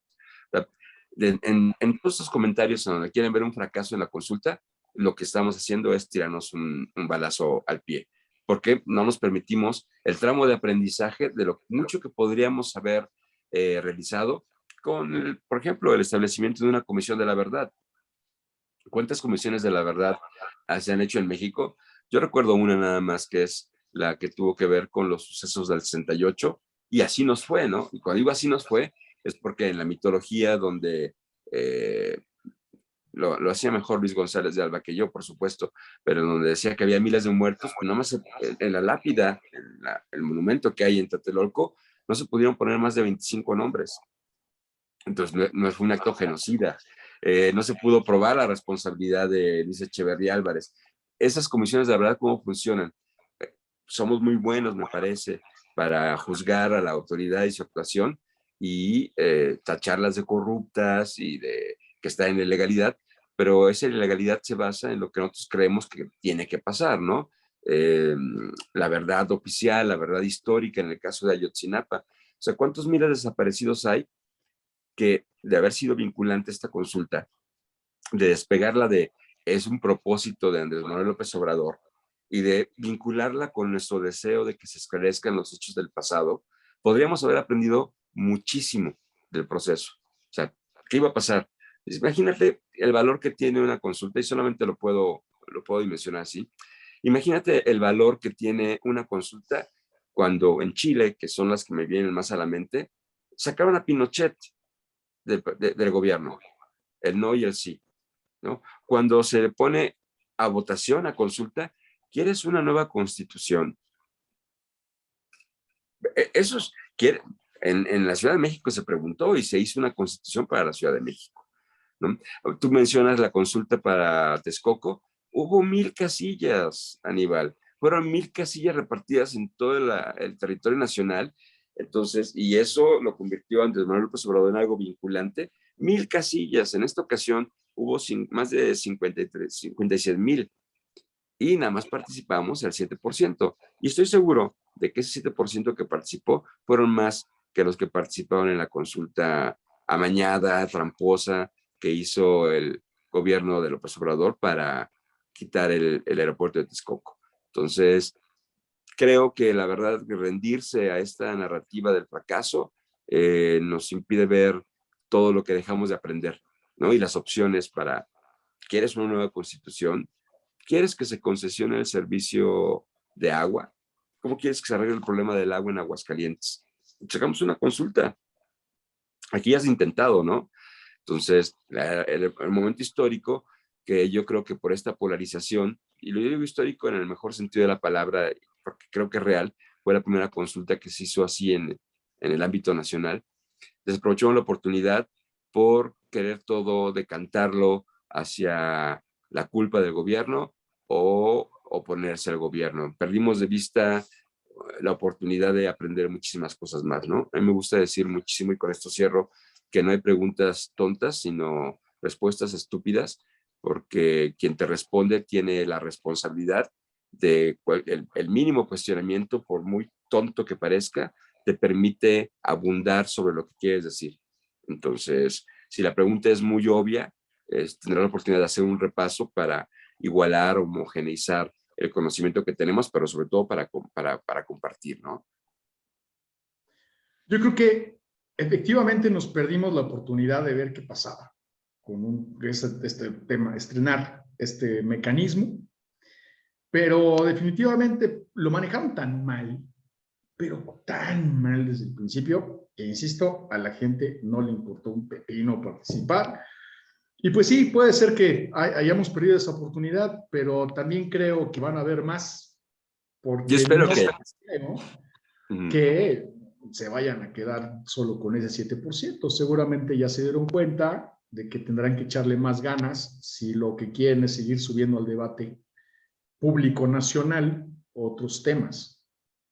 En todos estos comentarios en donde quieren ver un fracaso en la consulta, lo que estamos haciendo es tirarnos un balazo al pie, porque no nos permitimos el tramo de aprendizaje de lo mucho que podríamos haber realizado con, por ejemplo, el establecimiento de una comisión de la verdad. ¿Cuántas comisiones de la verdad se han hecho en México? Yo recuerdo una nada más, que es la que tuvo que ver con los sucesos del 68, y así nos fue, ¿no? Y cuando digo así nos fue, es porque en la mitología donde eh, lo hacía mejor Luis González de Alba que yo, por supuesto, pero donde decía que había miles de muertos, pues nada más en la lápida, el monumento que hay en Tlatelolco, no se pudieron poner más de 25 nombres. Entonces no fue un acto genocida. No se pudo probar la responsabilidad de Luis Echeverría Álvarez. Esas comisiones, de la verdad, ¿cómo funcionan? Somos muy buenos, me parece, para juzgar a la autoridad y su actuación y tacharlas de corruptas y de que está en ilegalidad, pero esa ilegalidad se basa en lo que nosotros creemos que tiene que pasar, ¿no? La verdad oficial, la verdad histórica en el caso de Ayotzinapa. O sea, ¿cuántos miles de desaparecidos hay que, de haber sido vinculante esta consulta, de despegarla de es un propósito de Andrés Manuel López Obrador y de vincularla con nuestro deseo de que se esclarezcan los hechos del pasado, podríamos haber aprendido muchísimo del proceso? O sea, ¿qué iba a pasar? Pues imagínate el valor que tiene una consulta, y solamente lo puedo dimensionar así. Imagínate el valor que tiene una consulta cuando en Chile, que son las que me vienen más a la mente, sacaron a Pinochet del gobierno, el no y el sí, ¿no? Cuando se le pone a votación, a consulta, ¿quieres una nueva constitución? Eso es, en la Ciudad de México se preguntó y se hizo una constitución para la Ciudad de México, ¿no? Tú mencionas la consulta para Texcoco, hubo 1,000 casillas, Aníbal, fueron 1,000 casillas repartidas en todo el territorio nacional. Entonces, y eso lo convirtió Andrés Manuel López Obrador en algo vinculante. 1,000 casillas, en esta ocasión hubo más de 56,000 y nada más participamos el 7%. Y estoy seguro de que ese 7% que participó fueron más que los que participaron en la consulta amañada, tramposa, que hizo el gobierno de López Obrador para quitar el aeropuerto de Texcoco. Entonces, creo que la verdad, rendirse a esta narrativa del fracaso nos impide ver todo lo que dejamos de aprender, ¿no? Y las opciones para, ¿quieres una nueva constitución? ¿Quieres que se concesione el servicio de agua? ¿Cómo quieres que se arregle el problema del agua en Aguascalientes? Sacamos una consulta. Aquí ya has intentado, ¿no? Entonces, el momento histórico, que yo creo que por esta polarización, y lo digo histórico en el mejor sentido de la palabra, porque creo que es real, fue la primera consulta que se hizo así en el ámbito nacional. Desaprovechamos la oportunidad por querer todo decantarlo hacia la culpa del gobierno o oponerse al gobierno. Perdimos de vista la oportunidad de aprender muchísimas cosas más, ¿no? A mí me gusta decir muchísimo, y con esto cierro, que no hay preguntas tontas, sino respuestas estúpidas, porque quien te responde tiene la responsabilidad de el mínimo cuestionamiento, por muy tonto que parezca, te permite abundar sobre lo que quieres decir. Entonces, si la pregunta es muy obvia, tendrá la oportunidad de hacer un repaso para igualar, homogeneizar el conocimiento que tenemos, pero sobre todo para compartir, ¿no? Yo creo que efectivamente nos perdimos la oportunidad de ver qué pasaba con este tema, estrenar este mecanismo, pero definitivamente lo manejaron tan mal, pero tan mal desde el principio, que insisto, a la gente no le importó un pepino participar. Y pues sí, puede ser que hayamos perdido esa oportunidad, pero también creo que van a haber más, Yo porque espero no que... creo Uh -huh. que se vayan a quedar solo con ese 7%. Seguramente ya se dieron cuenta de que tendrán que echarle más ganas si lo que quieren es seguir subiendo al debate público nacional otros temas.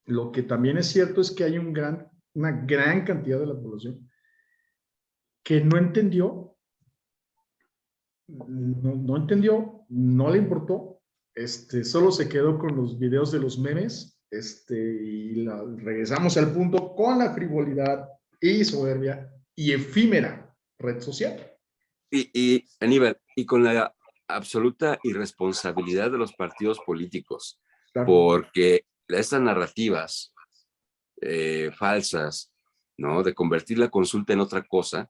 Lo que también es cierto es que hay una gran cantidad de la población que no entendió, no entendió, no le importó, solo se quedó con los videos de los memes, y regresamos al punto con la frivolidad y soberbia y efímera red social. Aníbal, y con la absoluta irresponsabilidad de los partidos políticos, Claro. porque estas narrativas falsas, ¿no? De convertir la consulta en otra cosa,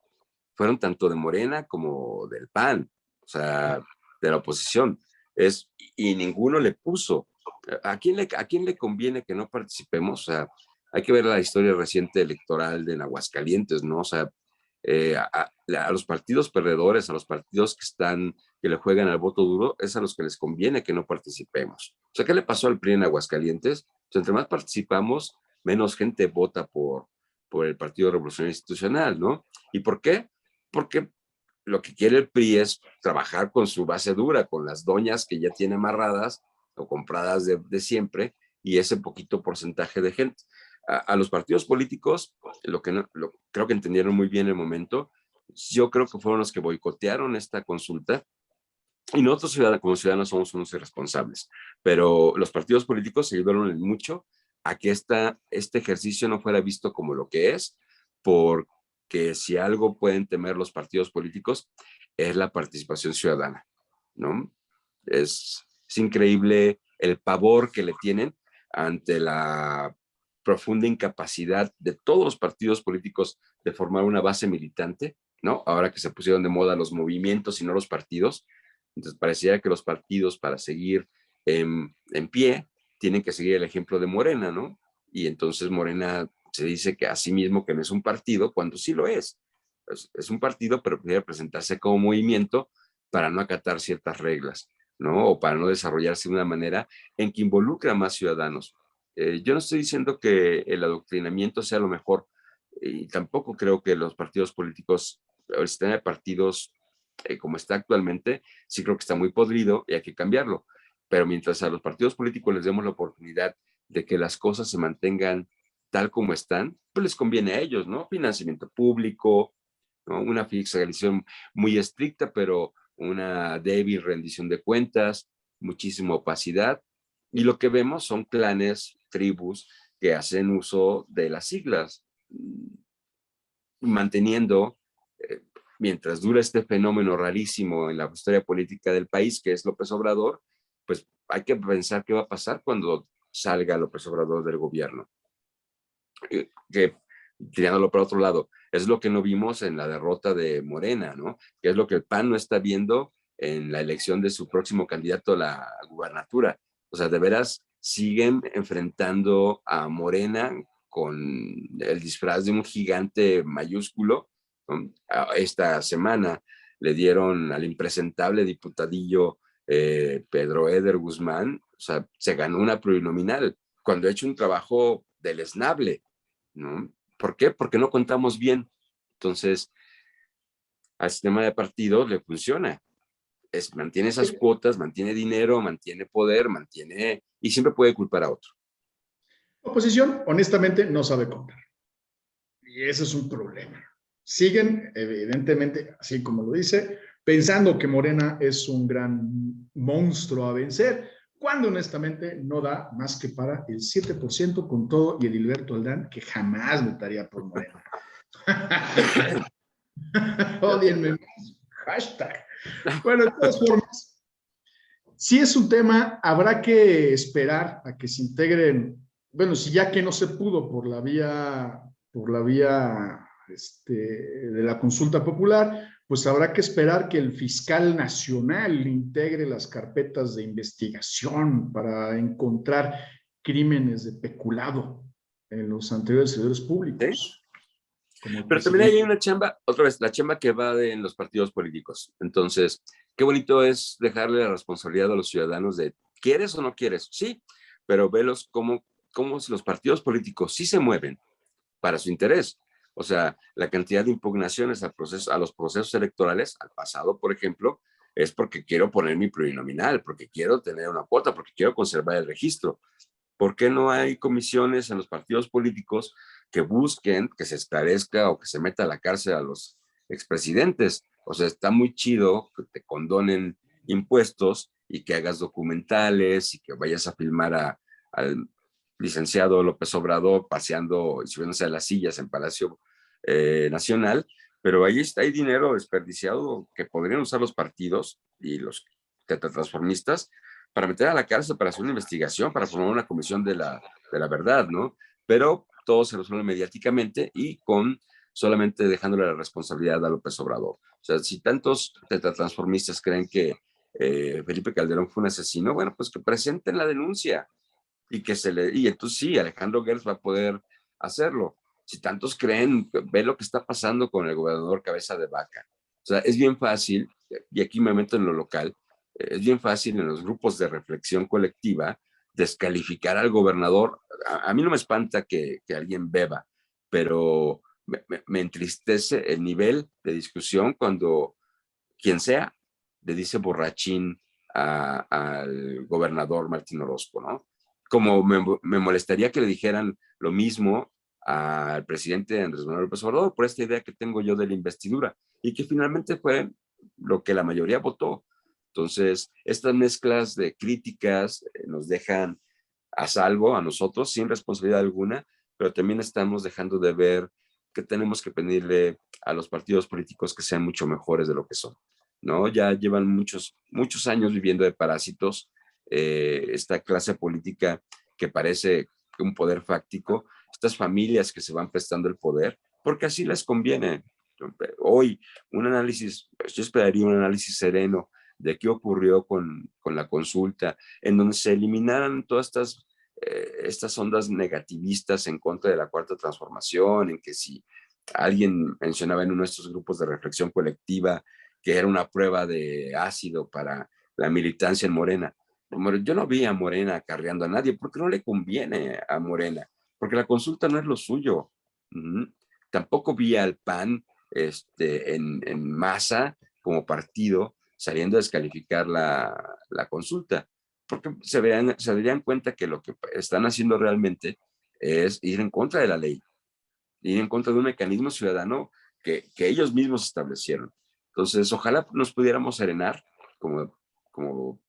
fueron tanto de Morena como del PAN, o sea, de la oposición. Y ninguno le puso. ¿A quién le conviene que no participemos? O sea, hay que ver la historia reciente electoral de Aguascalientes, ¿no? O sea, a los partidos perdedores, a los partidos que le juegan al voto duro, es a los que les conviene que no participemos. O sea, ¿qué le pasó al PRI en Aguascalientes? O sea, entre más participamos, menos gente vota por el Partido Revolucionario Institucional, ¿no? ¿Y por qué? Porque lo que quiere el PRI es trabajar con su base dura, con las doñas que ya tiene amarradas o compradas de siempre, y ese poquito porcentaje de gente. A los partidos políticos, creo que entendieron muy bien el momento. Yo creo que fueron los que boicotearon esta consulta, y nosotros como ciudadanos somos unos irresponsables, pero los partidos políticos se ayudaron mucho a que este ejercicio no fuera visto como lo que es, porque si algo pueden temer los partidos políticos es la participación ciudadana, ¿no? Es increíble el pavor que le tienen ante la profunda incapacidad de todos los partidos políticos de formar una base militante, ¿no? Ahora que se pusieron de moda los movimientos y no los partidos, entonces pareciera que los partidos, para seguir en pie, tienen que seguir el ejemplo de Morena, ¿no? Y entonces Morena se dice que a sí mismo que no es un partido, cuando sí lo es. Es un partido, pero debe presentarse como movimiento para no acatar ciertas reglas, ¿no? O para no desarrollarse de una manera en que involucre a más ciudadanos. Yo no estoy diciendo que el adoctrinamiento sea lo mejor, y tampoco creo que los partidos políticos, el sistema de partidos como está actualmente, sí creo que está muy podrido y hay que cambiarlo. Pero mientras a los partidos políticos les demos la oportunidad de que las cosas se mantengan tal como están, pues les conviene a ellos, ¿no? Financiamiento público, ¿no? Una fiscalización muy estricta, pero una débil rendición de cuentas, muchísima opacidad. Y lo que vemos son clanes, tribus que hacen uso de las siglas, manteniendo, mientras dura este fenómeno rarísimo en la historia política del país, que es López Obrador, pues hay que pensar qué va a pasar cuando salga López Obrador del gobierno. Que, tirándolo para otro lado, es lo que no vimos en la derrota de Morena, ¿no? Que es lo que el PAN no está viendo en la elección de su próximo candidato a la gubernatura. O sea, de veras siguen enfrentando a Morena con el disfraz de un gigante mayúsculo, ¿no? Esta semana le dieron al impresentable diputadillo Pedro Eder Guzmán, o sea, se ganó una plurinominal cuando ha hecho un trabajo deleznable, ¿no? ¿Por qué? Porque no contamos bien. Entonces, al sistema de partido le funciona. Mantiene esas cuotas, mantiene dinero, mantiene poder, y siempre puede culpar a otro. La oposición, honestamente, no sabe contar. Y ese es un problema. Siguen, evidentemente, así como lo dice, pensando que Morena es un gran monstruo a vencer, cuando honestamente no da más que para el 7% con todo y Edilberto Aldán, que jamás votaría por Morena. Odienme más. Hashtag. Bueno, de todas formas, si es un tema, habrá que esperar a que se integren, bueno, si ya que no se pudo por la vía de la consulta popular, pues habrá que esperar que el fiscal nacional integre las carpetas de investigación para encontrar crímenes de peculado en los anteriores servidores públicos. ¿Sí? Pero también hay una chamba, otra vez, la chamba que va en los partidos políticos. Entonces, qué bonito es dejarle la responsabilidad a los ciudadanos de, ¿quieres o no quieres? Sí, pero velos como si los partidos políticos sí se mueven. para su interés. O sea, la cantidad de impugnaciones a los procesos electorales, al pasado, por ejemplo, es porque quiero poner mi plurinominal, porque quiero tener una cuota, porque quiero conservar el registro. ¿Por qué no hay comisiones en los partidos políticos que busquen que se esclarezca o que se meta a la cárcel a los expresidentes? O sea, está muy chido que te condonen impuestos y que hagas documentales y que vayas a filmar al licenciado López Obrador paseando y subiéndose a las sillas en Palacio Nacional, pero ahí está, hay dinero desperdiciado que podrían usar los partidos y los tetratransformistas para meter a la cárcel, para hacer una investigación, para formar una comisión de la verdad, ¿no? Pero todo se resuelve mediáticamente y con solamente dejándole la responsabilidad a López Obrador. O sea, si tantos tetratransformistas creen que Felipe Calderón fue un asesino, bueno, pues que presenten la denuncia y que y entonces sí, Alejandro Gertz va a poder hacerlo. Si tantos creen, ve lo que está pasando con el gobernador Cabeza de Vaca. O sea, es bien fácil, y aquí me meto en lo local, es bien fácil en los grupos de reflexión colectiva descalificar al gobernador. A mí no me espanta que alguien beba, pero me entristece el nivel de discusión cuando quien sea le dice borrachín al gobernador Martín Orozco, ¿no? Como me molestaría que le dijeran lo mismo al presidente Andrés Manuel López Obrador por esta idea que tengo yo de la investidura y que finalmente fue lo que la mayoría votó. Entonces, estas mezclas de críticas nos dejan a salvo a nosotros sin responsabilidad alguna, pero también estamos dejando de ver que tenemos que pedirle a los partidos políticos que sean mucho mejores de lo que son, ¿no? Ya llevan muchos años viviendo de parásitos, esta clase política que parece un poder fáctico, estas familias que se van prestando el poder, porque así les conviene. Hoy, yo esperaría un análisis sereno de qué ocurrió con la consulta, en donde se eliminaran todas estas ondas negativistas en contra de la cuarta transformación, en que si alguien mencionaba en uno de estos grupos de reflexión colectiva que era una prueba de ácido para la militancia en Morena. Yo no vi a Morena acarreando a nadie, porque no le conviene a Morena, porque la consulta no es lo suyo. Tampoco vi al PAN en masa como partido saliendo a descalificar la consulta, porque se darían cuenta que lo que están haciendo realmente es ir en contra de la ley, ir en contra de un mecanismo ciudadano que ellos mismos establecieron. Entonces, ojalá nos pudiéramos serenar, como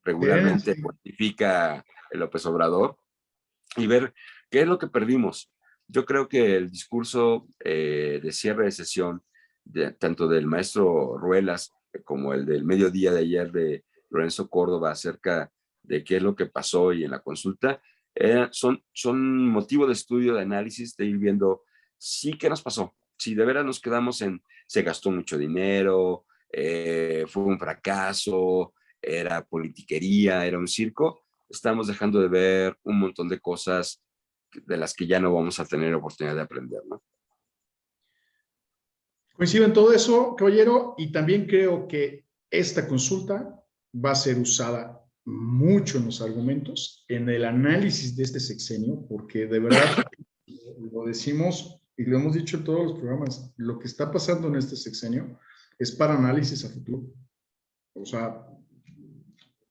regularmente Sí. cuantifica el López Obrador, y ver qué es lo que perdimos. Yo creo que el discurso de cierre de sesión, tanto del maestro Ruelas como el del mediodía de ayer de Lorenzo Córdoba acerca de qué es lo que pasó y en la consulta, son motivo de estudio, de análisis, de ir viendo sí qué nos pasó, si de veras nos quedamos se gastó mucho dinero, fue un fracaso, era politiquería, era un circo. Estamos dejando de ver un montón de cosas de las que ya no vamos a tener oportunidad de aprender, ¿no? Coincido en todo eso, caballero, y también creo que esta consulta va a ser usada mucho en los argumentos, en el análisis de este sexenio, porque de verdad lo decimos y lo hemos dicho en todos los programas, lo que está pasando en este sexenio es para análisis a futuro. O sea,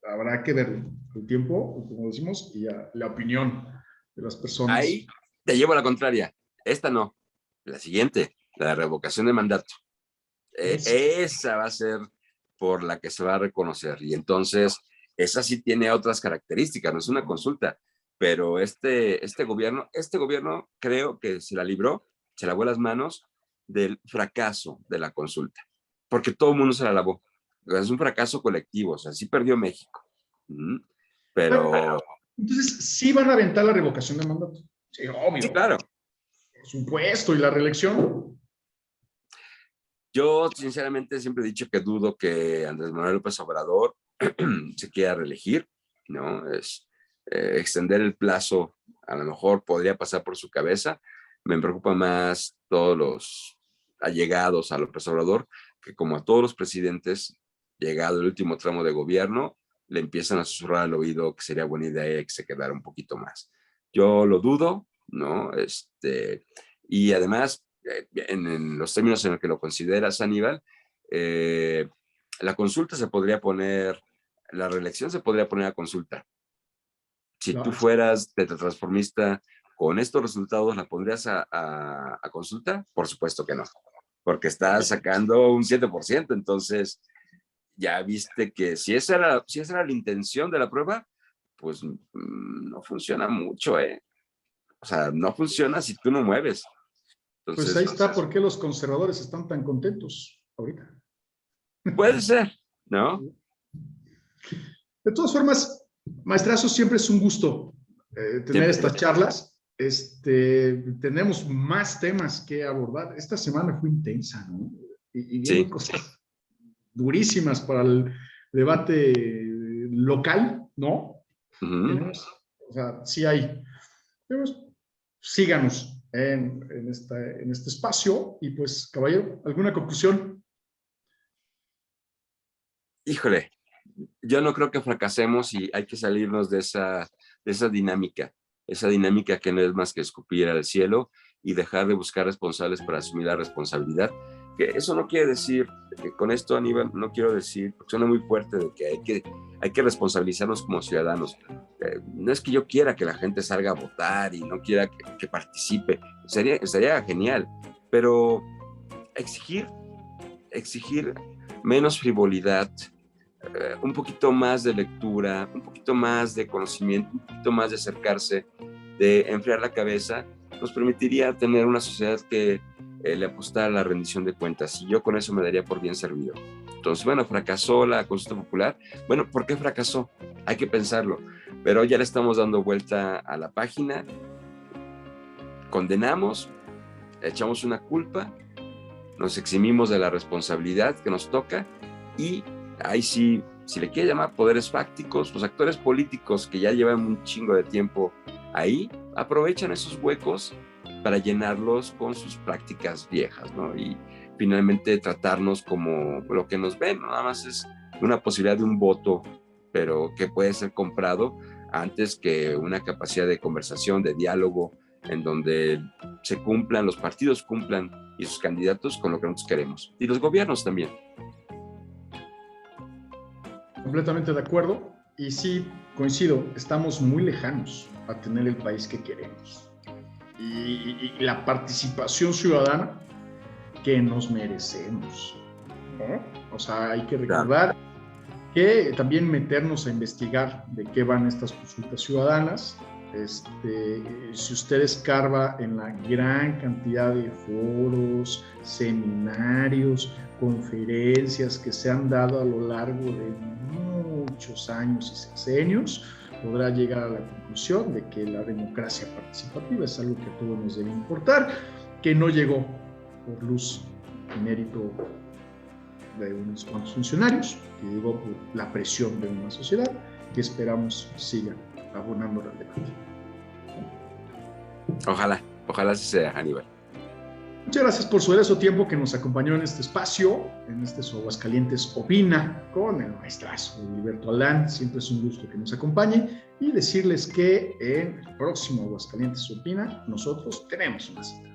habrá que ver el tiempo, como decimos, y la opinión de las personas. Ahí te llevo a la contraria. Esta no. La siguiente, la revocación de mandato. Esa va a ser por la que se va a reconocer. Y entonces, esa sí tiene otras características, no es una consulta. Pero este gobierno creo que se lavó las manos del fracaso de la consulta. Porque todo el mundo se la lavó. Es un fracaso colectivo, o sea, sí perdió México. Pero, Entonces, sí van a aventar la revocación de mandato. Sí, sí, obvio. claro. Por supuesto, y la reelección. Yo sinceramente siempre he dicho que dudo que Andrés Manuel López Obrador se quiera reelegir, ¿no? Extender el plazo, a lo mejor podría pasar por su cabeza. Me preocupa más todos los allegados a López Obrador, que como a todos los presidentes, llegado el último tramo de gobierno, le empiezan a susurrar al oído que sería buena idea que se quedara un poquito más. Yo lo dudo, ¿no? Y además, en los términos en los que lo consideras, Aníbal, la consulta se podría poner, la reelección se podría poner a consulta. Si tú Claro. fueras tetratransformista con estos resultados, ¿la pondrías a consulta? Por supuesto que no, porque estás sacando un 7%, entonces ya viste que si esa era la intención de la prueba, pues no funciona mucho, ¿eh? O sea, no funciona si tú no mueves. Pues ahí Entonces, está por qué los conservadores están tan contentos ahorita. puede ser, ¿no? De todas formas, maestrazo, siempre es un gusto tener Siempre. estas charlas. Tenemos más temas que abordar. Esta semana fue intensa, ¿no? Y vienen Sí. cosas durísimas para el debate local, ¿no? Tenemos, o sea, sí hay. Tenemos, síganos en este espacio. Y pues, caballero, ¿alguna conclusión? Híjole, yo no creo que fracasemos y hay que salirnos de esa dinámica que no es más que escupir al cielo y dejar de buscar responsables para asumir la responsabilidad. Que eso no quiere decir, que con esto, Aníbal, no quiero decir, porque suena muy fuerte, de que hay que responsabilizarnos como ciudadanos. No es que yo quiera que la gente salga a votar y no quiera que participe, sería genial, pero exigir menos frivolidad, un poquito más de lectura, un poquito más de conocimiento, un poquito más de acercarse, de enfriar la cabeza, nos permitiría tener una sociedad que le apostara a la rendición de cuentas, y yo con eso me daría por bien servido. Entonces, bueno, fracasó la consulta popular. Bueno, ¿por qué fracasó? Hay que pensarlo, pero ya le estamos dando vuelta a la página, condenamos, echamos una culpa, nos eximimos de la responsabilidad que nos toca, y ahí sí, si le quiere llamar poderes fácticos, los actores políticos que ya llevan un chingo de tiempo ahí, aprovechan esos huecos para llenarlos con sus prácticas viejas, ¿no? Y finalmente tratarnos como lo que nos ven, ¿no? Nada más es una posibilidad de un voto, pero que puede ser comprado antes que una capacidad de conversación, de diálogo, en donde los partidos cumplan y sus candidatos con lo que nosotros queremos. Y los gobiernos también. Completamente de acuerdo. Y sí, coincido, estamos muy lejanos a tener el país que queremos. Y la participación ciudadana que nos merecemos, ¿no? O sea, hay que recordar que también meternos a investigar de qué van estas consultas ciudadanas. Si usted escarba en la gran cantidad de foros, seminarios, conferencias que se han dado a lo largo de muchos años y sexenios, podrá llegar a la conclusión de que la democracia participativa es algo que a todos nos debe importar, que no llegó por luz y mérito de unos cuantos funcionarios, que llegó por la presión de una sociedad que esperamos siga abonando al debate. Ojalá así sea, Aníbal. Muchas gracias por su valioso tiempo que nos acompañó en este espacio, en este Aguascalientes Opina, con el maestrazo Gilberto Aldán. Siempre es un gusto que nos acompañe y decirles que en el próximo Aguascalientes Opina nosotros tenemos una cita.